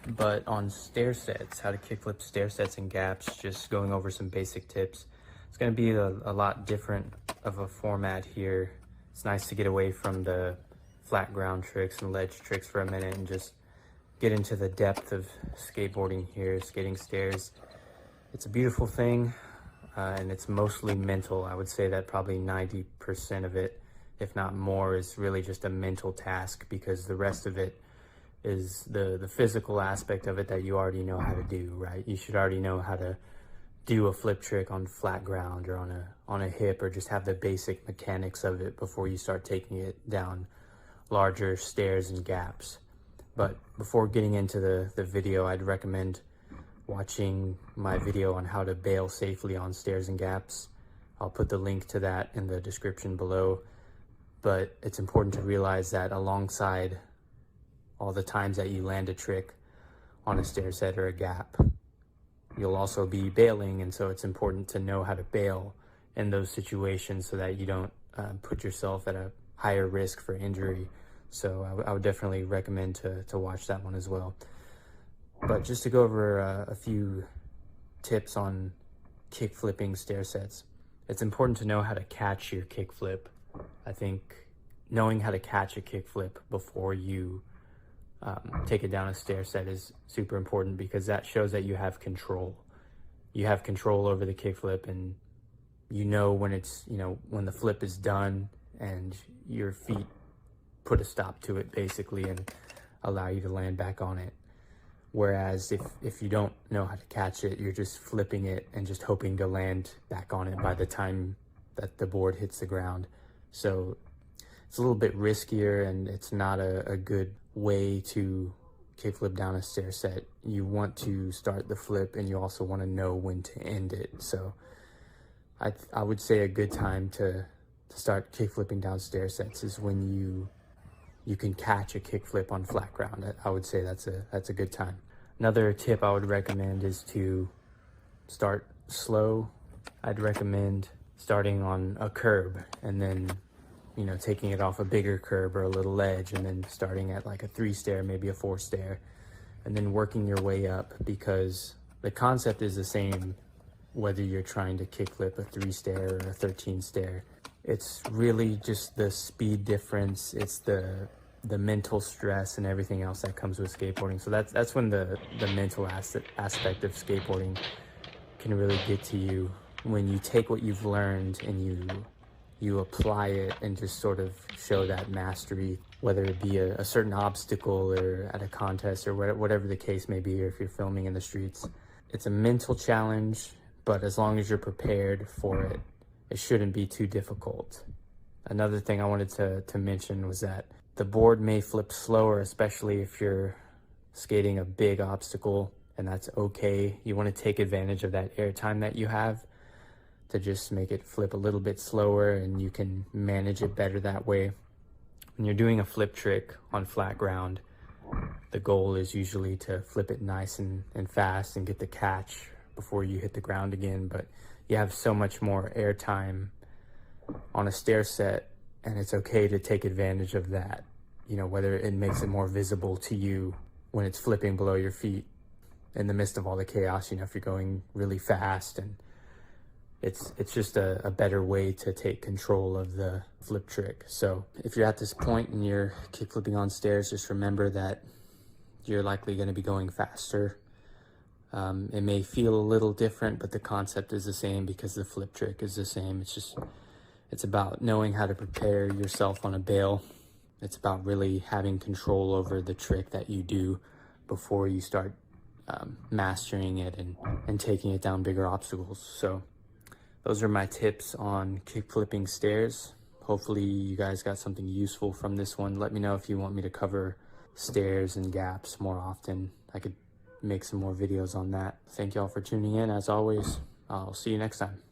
but on stair sets, how to kickflip stair sets and gaps, just going over some basic tips. It's going to be a lot different of a format here. It's nice to get away from the flat ground tricks and ledge tricks for a minute and just get into the depth of skateboarding here, skating stairs. It's a beautiful thing, and it's mostly mental. I would say that probably 90% of it, if not more, is really just a mental task, because the rest of it is the physical aspect of it that you already know how to do, right? You should already know how to do a flip trick on flat ground or on a hip, or just have the basic mechanics of it before you start taking it down larger stairs and gaps. But before getting into the video, I'd recommend watching my video on how to bail safely on stairs and gaps. I'll put the link to that in the description below. But it's important to realize that alongside all the times that you land a trick on a stair set or a gap, you'll also be bailing, and so it's important to know how to bail in those situations so that you don't put yourself at a higher risk for injury. So I would definitely recommend to watch that one as well. But just to go over a few tips on kick flipping stair sets, it's important to know how to catch your kick flip. I think knowing how to catch a kick flip before you take it down a stair set is super important, because that shows that you have control. You have control over the kick flip, and you know when it's, when the flip is done and your feet put a stop to it basically and allow you to land back on it. Whereas if you don't know how to catch it, you're just flipping it and just hoping to land back on it by the time that the board hits the ground. So it's a little bit riskier, and it's not a good way to kickflip down a stair set. You want to start the flip, and you also want to know when to end it. So I would say a good time to start kickflipping down stair sets is when you can catch a kickflip on flat ground. I would say that's a good time. Another tip I would recommend is to start slow. I'd recommend starting on a curb and then taking it off a bigger curb or a little ledge, and then starting at like a 3 stair, maybe a 4 stair, and then working your way up, because the concept is the same whether you're trying to kickflip a 3 stair or a 13 stair. It's really just the speed difference. It's the mental stress and everything else that comes with skateboarding. So that's when the mental aspect of skateboarding can really get to you, when you take what you've learned and you apply it and just sort of show that mastery, whether it be a certain obstacle or at a contest or whatever the case may be, or if you're filming in the streets. It's a mental challenge, but as long as you're prepared for it, it shouldn't be too difficult. Another thing I wanted to mention was that the board may flip slower, especially if you're skating a big obstacle, and that's okay. You want to take advantage of that airtime that you have to just make it flip a little bit slower, and you can manage it better that way. When you're doing a flip trick on flat ground, the goal is usually to flip it nice and fast and get the catch before you hit the ground again, but you have so much more air time on a stair set, and it's okay to take advantage of that, whether it makes it more visible to you when it's flipping below your feet in the midst of all the chaos, if you're going really fast. And it's just a better way to take control of the flip trick. So if you're at this point and you're kickflipping on stairs, just remember that you're likely going to be going faster. It may feel a little different, but the concept is the same because the flip trick is the same. It's about knowing how to prepare yourself on a bail. It's about really having control over the trick that you do before you start mastering it and taking it down bigger obstacles. So those are my tips on kickflipping stairs. Hopefully you guys got something useful from this one. Let me know if you want me to cover stairs and gaps more often. I could make some more videos on that. Thank y'all for tuning in. As always, I'll see you next time.